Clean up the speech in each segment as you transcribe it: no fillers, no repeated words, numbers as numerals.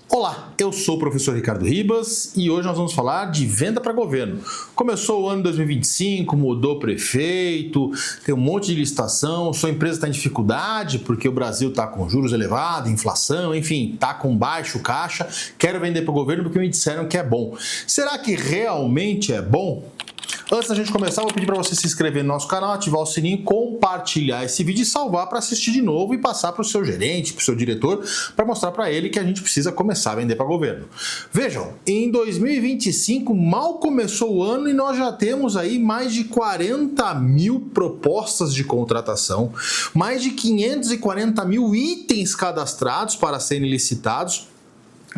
Olá, eu sou o professor Ricardo Ribas e hoje nós vamos falar de venda para governo. Começou o ano 2025, mudou prefeito, tem um monte de licitação, sua empresa está em dificuldade porque o Brasil está com juros elevados, inflação, enfim, está com baixo caixa, quero vender para o governo porque me disseram que é bom. Será que realmente é bom? Antes da gente começar, eu vou pedir para você se inscrever no nosso canal, ativar o sininho, compartilhar esse vídeo e salvar para assistir de novo e passar para o seu gerente, para o seu diretor, para mostrar para ele que a gente precisa começar a vender para governo. Vejam, em 2025 mal começou o ano e nós já temos aí mais de 40 mil propostas de contratação, mais de 540 mil itens cadastrados para serem licitados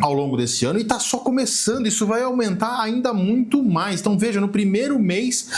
ao longo desse ano e está só começando, isso vai aumentar ainda muito mais. Então veja, no primeiro mês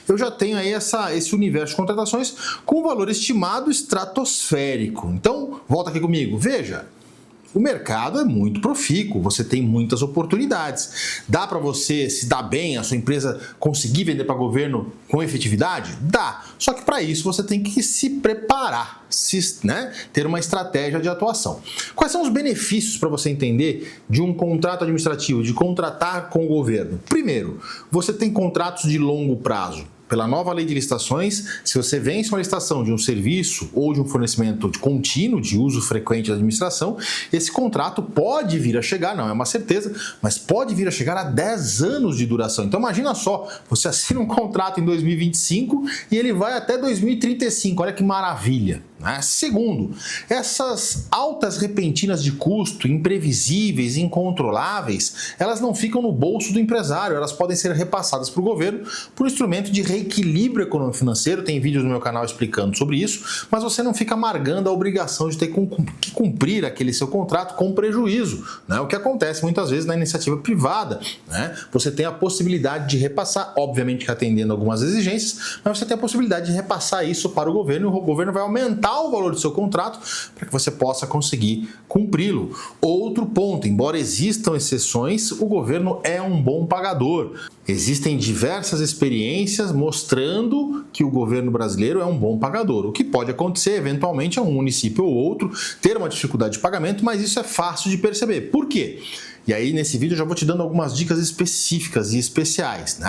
eu já tenho aí esse universo de contratações com valor estimado estratosférico. Então volta aqui comigo, veja. O mercado é muito profícuo, você tem muitas oportunidades. Dá para você se dar bem, a sua empresa conseguir vender para governo com efetividade? Dá. Só que para isso você tem que se preparar, ter uma estratégia de atuação. Quais são os benefícios para você entender de um contrato administrativo, de contratar com o governo? Primeiro, você tem contratos de longo prazo. Pela nova lei de licitações, se você vence uma licitação de um serviço ou de um fornecimento contínuo, de uso frequente da administração, esse contrato pode vir a chegar, não é uma certeza, mas pode vir a chegar a 10 anos de duração. Então imagina só, você assina um contrato em 2025 e ele vai até 2035, olha que maravilha. Segundo, essas altas repentinas de custo, imprevisíveis, incontroláveis, elas não ficam no bolso do empresário, elas podem ser repassadas para o governo por um instrumento de reequilíbrio econômico-financeiro, tem vídeos no meu canal explicando sobre isso, mas você não fica amargando a obrigação de ter que cumprir aquele seu contrato com prejuízo, o que acontece muitas vezes na iniciativa privada. Você tem a possibilidade de repassar, obviamente que atendendo algumas exigências, mas você tem a possibilidade de repassar isso para o governo e o governo vai aumentar o valor do seu contrato para que você possa conseguir cumpri-lo. Outro ponto, embora existam exceções, o governo é um bom pagador. Existem diversas experiências mostrando que o governo brasileiro é um bom pagador. O que pode acontecer, eventualmente, é um município ou outro ter uma dificuldade de pagamento, mas isso é fácil de perceber. Por quê? E aí, nesse vídeo, eu já vou te dando algumas dicas específicas e especiais,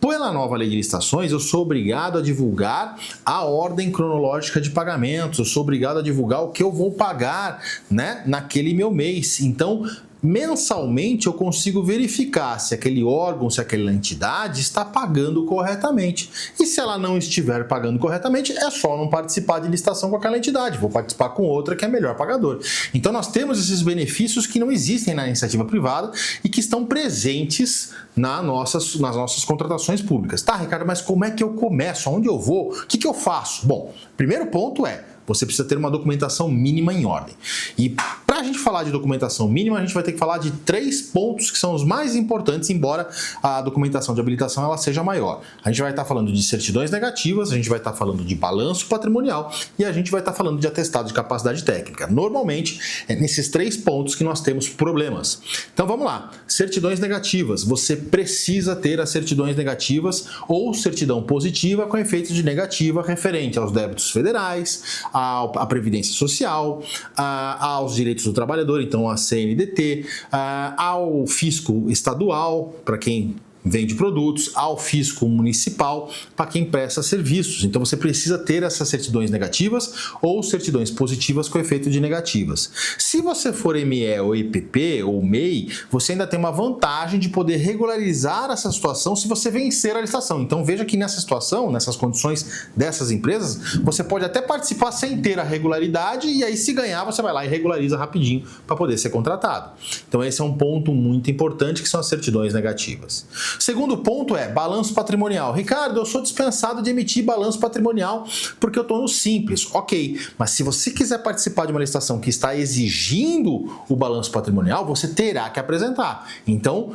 Pela nova lei de licitações, eu sou obrigado a divulgar a ordem cronológica de pagamentos, eu sou obrigado a divulgar o que eu vou pagar, naquele meu mês. Então, mensalmente eu consigo verificar se aquele órgão, se aquela entidade está pagando corretamente. E se ela não estiver pagando corretamente, é só não participar de licitação com aquela entidade. Vou participar com outra que é melhor pagador. Então nós temos esses benefícios que não existem na iniciativa privada e que estão presentes nas nossas contratações públicas. Tá, Ricardo, mas como é que eu começo? Aonde eu vou? O que eu faço? Bom, primeiro ponto você precisa ter uma documentação mínima em ordem. E para a gente falar de documentação mínima, a gente vai ter que falar de 3 pontos que são os mais importantes, embora a documentação de habilitação ela seja maior. A gente vai estar falando de certidões negativas, a gente vai estar falando de balanço patrimonial e a gente vai estar falando de atestado de capacidade técnica. Normalmente, é nesses 3 pontos que nós temos problemas. Então vamos lá. Certidões negativas. Você precisa ter as certidões negativas ou certidão positiva com efeito de negativa referente aos débitos federais, à Previdência Social, aos direitos do trabalhador, então a CNDT, ao fisco estadual, para quem vende produtos, ao fisco municipal, para quem presta serviços. Então você precisa ter essas certidões negativas ou certidões positivas com efeito de negativas. Se você for ME ou EPP ou MEI, você ainda tem uma vantagem de poder regularizar essa situação se você vencer a licitação. Então veja que nessa situação, nessas condições dessas empresas, você pode até participar sem ter a regularidade e aí se ganhar você vai lá e regulariza rapidinho para poder ser contratado. Então esse é um ponto muito importante que são as certidões negativas. Segundo ponto é balanço patrimonial. Ricardo, eu sou dispensado de emitir balanço patrimonial porque eu estou no Simples. Ok, mas se você quiser participar de uma licitação que está exigindo o balanço patrimonial, você terá que apresentar. Então,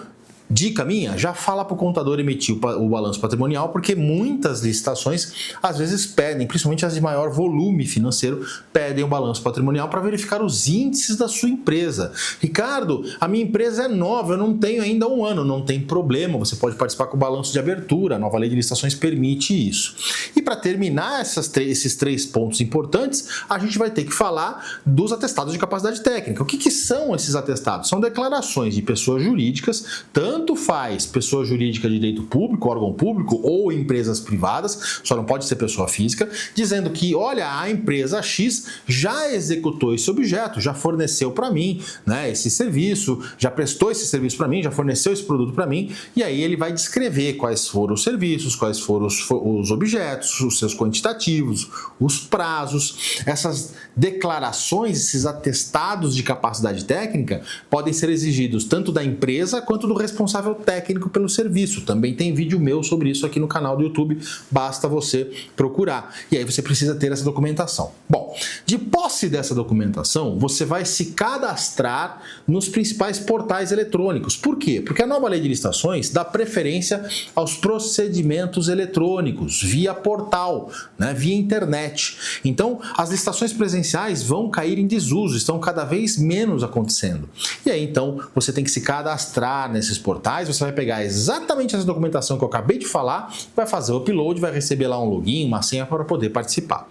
Dica minha, já fala para o contador emitir o balanço patrimonial, porque muitas licitações às vezes pedem, principalmente as de maior volume financeiro, pedem o balanço patrimonial para verificar os índices da sua empresa. Ricardo, a minha empresa é nova, eu não tenho ainda 1 ano, não tem problema, você pode participar com o balanço de abertura, a nova lei de licitações permite isso. E para terminar esses 3 pontos importantes, a gente vai ter que falar dos atestados de capacidade técnica. O que são esses atestados? São declarações de pessoas jurídicas, tanto faz pessoa jurídica de direito público, órgão público ou empresas privadas, só não pode ser pessoa física, dizendo que, olha, a empresa X já executou esse objeto, já forneceu para mim, né, esse serviço, já prestou esse serviço para mim, já forneceu esse produto para mim, e aí ele vai descrever quais foram os serviços, quais foram os objetos, os seus quantitativos, os prazos. Essas declarações, esses atestados de capacidade técnica podem ser exigidos tanto da empresa quanto do responsável técnico pelo serviço. Também tem vídeo meu sobre isso aqui no canal do YouTube, basta você procurar. E aí você precisa ter essa documentação. Bom, de posse dessa documentação, você vai se cadastrar nos principais portais eletrônicos. Por quê? Porque a nova lei de licitações dá preferência aos procedimentos eletrônicos, via portal, né, via internet. Então, as licitações presenciais vão cair em desuso, estão cada vez menos acontecendo. E aí, então, você tem que se cadastrar nesses portais, você vai pegar exatamente essa documentação que eu acabei de falar, vai fazer o upload, vai receber lá um login, uma senha para poder participar.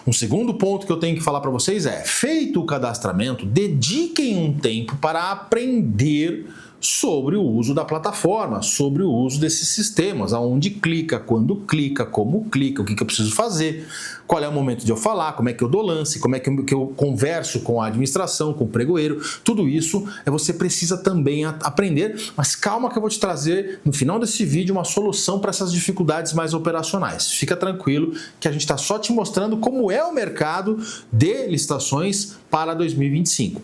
Um segundo ponto que eu tenho que falar para vocês é, feito o cadastramento, dediquem um tempo para aprender sobre o uso da plataforma, sobre o uso desses sistemas, aonde clica, quando clica, como clica, o que eu preciso fazer, qual é o momento de eu falar, como é que eu dou lance, como é que eu converso com a administração, com o pregoeiro, tudo isso você precisa também aprender, mas calma que eu vou te trazer no final desse vídeo uma solução para essas dificuldades mais operacionais. Fica tranquilo que a gente está só te mostrando como é o mercado de licitações para 2025.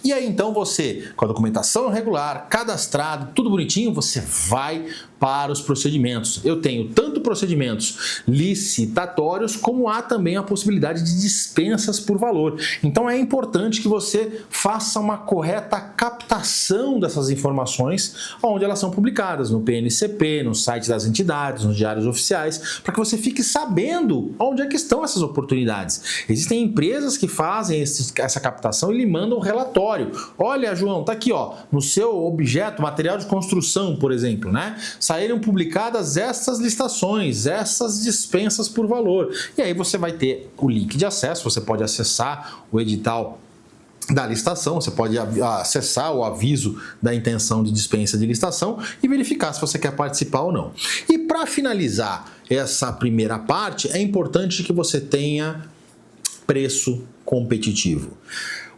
E aí então você, com a documentação regular, cadastrado, tudo bonitinho, você vai para os procedimentos. Eu tenho tanto procedimentos licitatórios, como há também a possibilidade de dispensas por valor. Então é importante que você faça uma correta captação dessas informações onde elas são publicadas, no PNCP, no site das entidades, nos diários oficiais, para que você fique sabendo onde é que estão essas oportunidades. Existem empresas que fazem essa captação e lhe mandam um relatório. Olha, João, tá aqui, ó, no seu objeto, material de construção, por exemplo, né? Saíram publicadas essas licitações, essas dispensas por valor. E aí você vai ter o link de acesso, você pode acessar o edital da licitação, você pode acessar o aviso da intenção de dispensa de licitação e verificar se você quer participar ou não. E para finalizar essa primeira parte, é importante que você tenha preço competitivo.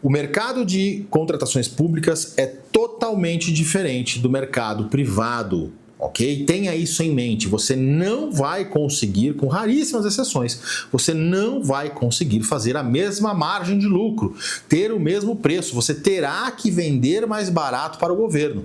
O mercado de contratações públicas é totalmente diferente do mercado privado. Ok? Tenha isso em mente, você não vai conseguir, com raríssimas exceções, você não vai conseguir fazer a mesma margem de lucro, ter o mesmo preço, você terá que vender mais barato para o governo.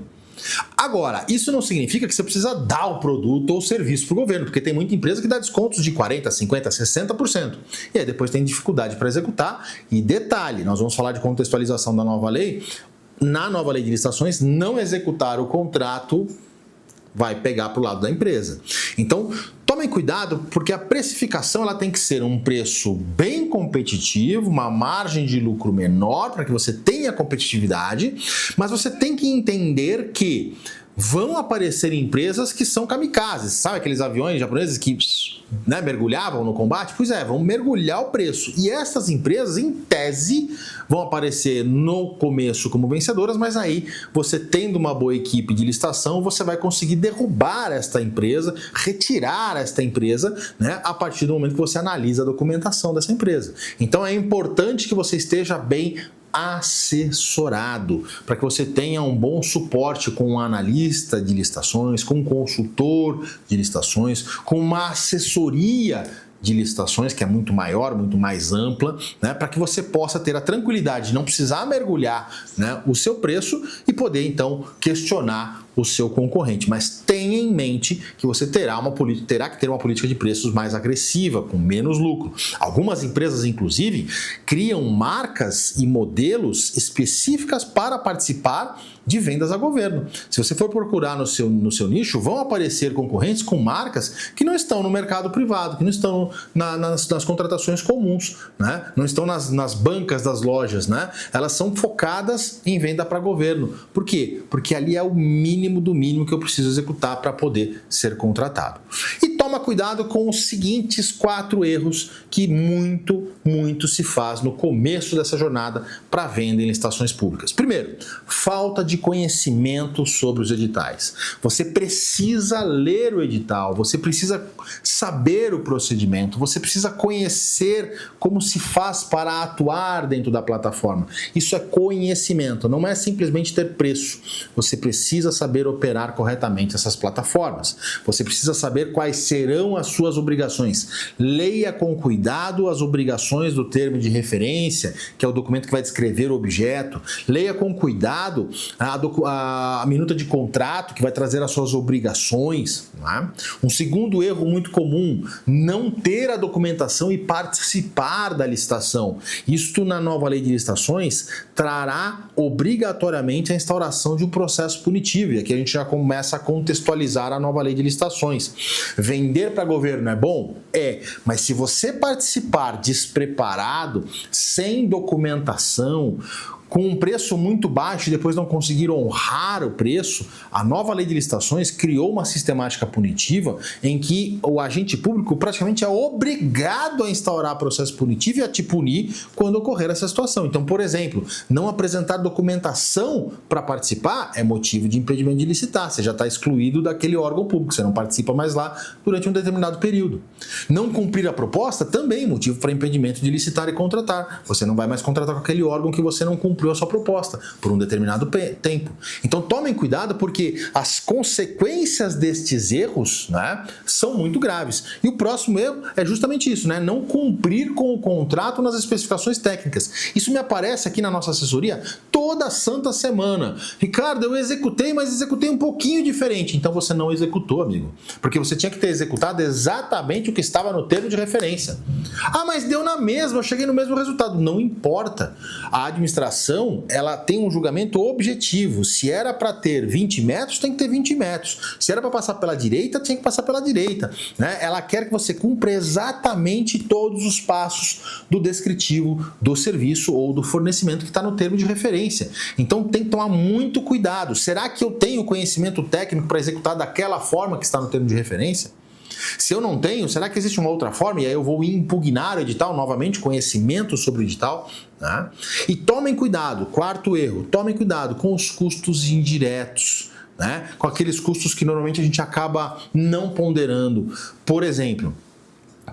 Agora, isso não significa que você precisa dar o produto ou serviço para o governo, porque tem muita empresa que dá descontos de 40%, 50%, 60%. E aí depois tem dificuldade para executar. E detalhe, nós vamos falar de contextualização da nova lei. Na nova lei de licitações, não executar o contrato vai pegar para o lado da empresa. Então, tomem cuidado, porque a precificação ela tem que ser um preço bem competitivo, uma margem de lucro menor para que você tenha competitividade, mas você tem que entender que vão aparecer empresas que são kamikazes, sabe aqueles aviões japoneses que mergulhavam no combate? Pois é, vão mergulhar o preço. E essas empresas, em tese, vão aparecer no começo como vencedoras, mas aí você tendo uma boa equipe de licitação, você vai conseguir derrubar esta empresa, retirar esta empresa, né, a partir do momento que você analisa a documentação dessa empresa. Então é importante que você esteja bem assessorado, para que você tenha um bom suporte com um analista de licitações, com um consultor de licitações, com uma assessoria de licitações, que é muito maior, muito mais ampla, né, para que você possa ter a tranquilidade de não precisar mergulhar, né, o seu preço e poder então questionar o seu concorrente. Mas tenha em mente que você terá que ter uma política de preços mais agressiva, com menos lucro. Algumas empresas, inclusive, criam marcas e modelos específicas para participar de vendas a governo. Se você for procurar no seu nicho, vão aparecer concorrentes com marcas que não estão no mercado privado, que não estão nas contratações comuns, né? Não estão nas bancas das lojas, né? Elas são focadas em venda para governo. Por quê? Porque ali é o mínimo do mínimo que eu preciso executar para poder ser contratado. E toma cuidado com os seguintes 4 erros que muito se faz no começo dessa jornada para venda em licitações públicas. Primeiro, falta de conhecimento sobre os editais. Você precisa ler o edital, você precisa saber o procedimento, você precisa conhecer como se faz para atuar dentro da plataforma. Isso é conhecimento, não é simplesmente ter preço. Você precisa saber operar corretamente essas plataformas. Você precisa saber quais serão as suas obrigações. Leia com cuidado as obrigações do termo de referência, que é o documento que vai descrever o objeto. Leia com cuidado a minuta de contrato, que vai trazer as suas obrigações. Né? Um segundo erro muito comum, não ter a documentação e participar da licitação. Isto, na nova lei de licitações, trará obrigatoriamente a instauração de um processo punitivo. E aqui a gente já começa a contextualizar a nova lei de licitações. Vender para governo é bom? É, mas se você participar despreparado, sem documentação, com um preço muito baixo e depois não conseguir honrar o preço, a nova lei de licitações criou uma sistemática punitiva em que o agente público praticamente é obrigado a instaurar processo punitivo e a te punir quando ocorrer essa situação. Então, por exemplo, não apresentar documentação para participar é motivo de impedimento de licitar. Você já está excluído daquele órgão público, você não participa mais lá durante um determinado período. Não cumprir a proposta também é motivo para impedimento de licitar e contratar. Você não vai mais contratar com aquele órgão que você não cumpriu a sua proposta por um determinado tempo. Então tomem cuidado, porque as consequências destes erros, né, são muito graves. E o próximo erro é justamente isso, né, não cumprir com o contrato nas especificações técnicas. Isso me aparece aqui na nossa assessoria toda santa semana. Ricardo, eu executei, mas executei um pouquinho diferente. Então você não executou, amigo. Porque você tinha que ter executado exatamente o que estava no termo de referência. Ah, mas deu na mesma, eu cheguei no mesmo resultado. Não importa. A administração, ela tem um julgamento objetivo. Se era para ter 20 metros, tem que ter 20 metros. Se era para passar pela direita, tinha que passar pela direita. Né? Ela quer que você cumpra exatamente todos os passos do descritivo do serviço ou do fornecimento que está no termo de referência. Então tem que tomar muito cuidado. Será que eu tenho conhecimento técnico para executar daquela forma que está no termo de referência? Se eu não tenho, será que existe uma outra forma? E aí eu vou impugnar o edital novamente, conhecimento sobre o edital. Né? E tomem cuidado, 4º erro, tomem cuidado com os custos indiretos. Né? Com aqueles custos que normalmente a gente acaba não ponderando. Por exemplo,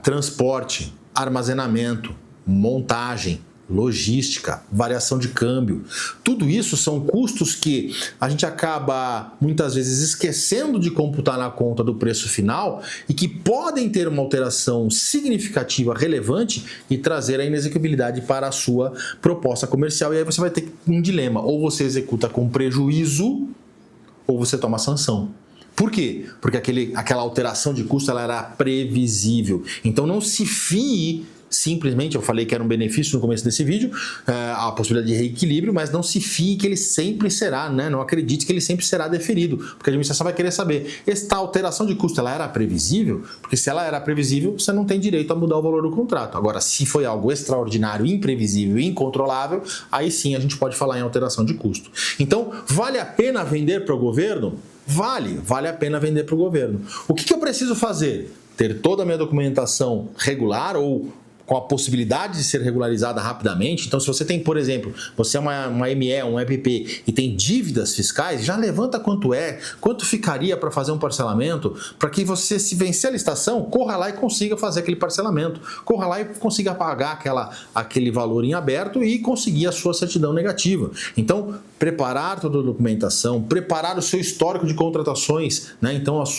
transporte, armazenamento, montagem, logística, variação de câmbio. Tudo isso são custos que a gente acaba muitas vezes esquecendo de computar na conta do preço final e que podem ter uma alteração significativa, relevante e trazer a inexecuibilidade para a sua proposta comercial. E aí você vai ter um dilema: ou você executa com prejuízo ou você toma sanção. Por quê? Porque aquela alteração de custo ela era previsível. Então não se fie simplesmente, eu falei que era um benefício no começo desse vídeo, a possibilidade de reequilíbrio, mas não se fie que ele sempre será, né? Não acredite que ele sempre será deferido, porque a administração vai querer saber, esta alteração de custo, ela era previsível? Porque se ela era previsível, você não tem direito a mudar o valor do contrato. Agora, se foi algo extraordinário, imprevisível, incontrolável, aí sim a gente pode falar em alteração de custo. Então, vale a pena vender para o governo? Vale a pena vender para o governo. O que eu preciso fazer? Ter toda a minha documentação regular ou com a possibilidade de ser regularizada rapidamente. Então, se você tem, por exemplo, você é uma ME, um EPP e tem dívidas fiscais, já levanta quanto ficaria para fazer um parcelamento, para que você, se vencer a licitação, corra lá e consiga fazer aquele parcelamento, corra lá e consiga pagar aquele valor em aberto e conseguir a sua certidão negativa. Então, preparar toda a documentação, preparar o seu histórico de contratações, né? Então os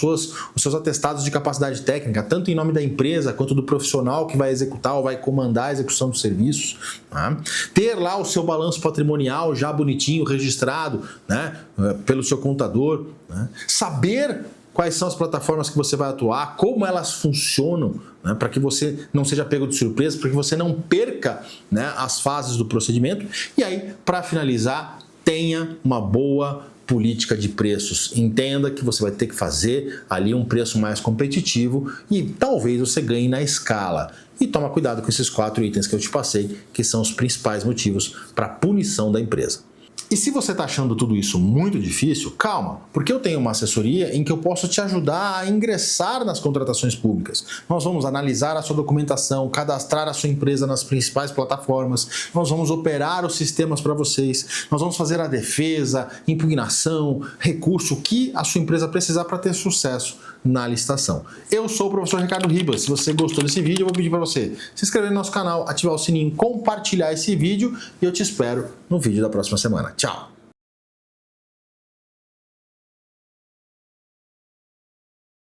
seus atestados de capacidade técnica, tanto em nome da empresa quanto do profissional que vai executar digital vai comandar a execução dos serviços, tá? Ter lá o seu balanço patrimonial já bonitinho, registrado, né, pelo seu contador, né? Saber quais são as plataformas que você vai atuar, como elas funcionam, né, para que você não seja pego de surpresa, para que você não perca, né, as fases do procedimento. E aí, para finalizar, tenha uma boa política de preços. Entenda que você vai ter que fazer ali um preço mais competitivo e talvez você ganhe na escala. E toma cuidado com esses 4 itens que eu te passei, que são os principais motivos para a punição da empresa. E se você está achando tudo isso muito difícil, calma, porque eu tenho uma assessoria em que eu posso te ajudar a ingressar nas contratações públicas. Nós vamos analisar a sua documentação, cadastrar a sua empresa nas principais plataformas, nós vamos operar os sistemas para vocês, nós vamos fazer a defesa, impugnação, recurso, o que a sua empresa precisar para ter sucesso na licitação. Eu sou o professor Ricardo Ribas. Se você gostou desse vídeo, eu vou pedir para você se inscrever no nosso canal, ativar o sininho, compartilhar esse vídeo e eu te espero no vídeo da próxima semana. Tchau!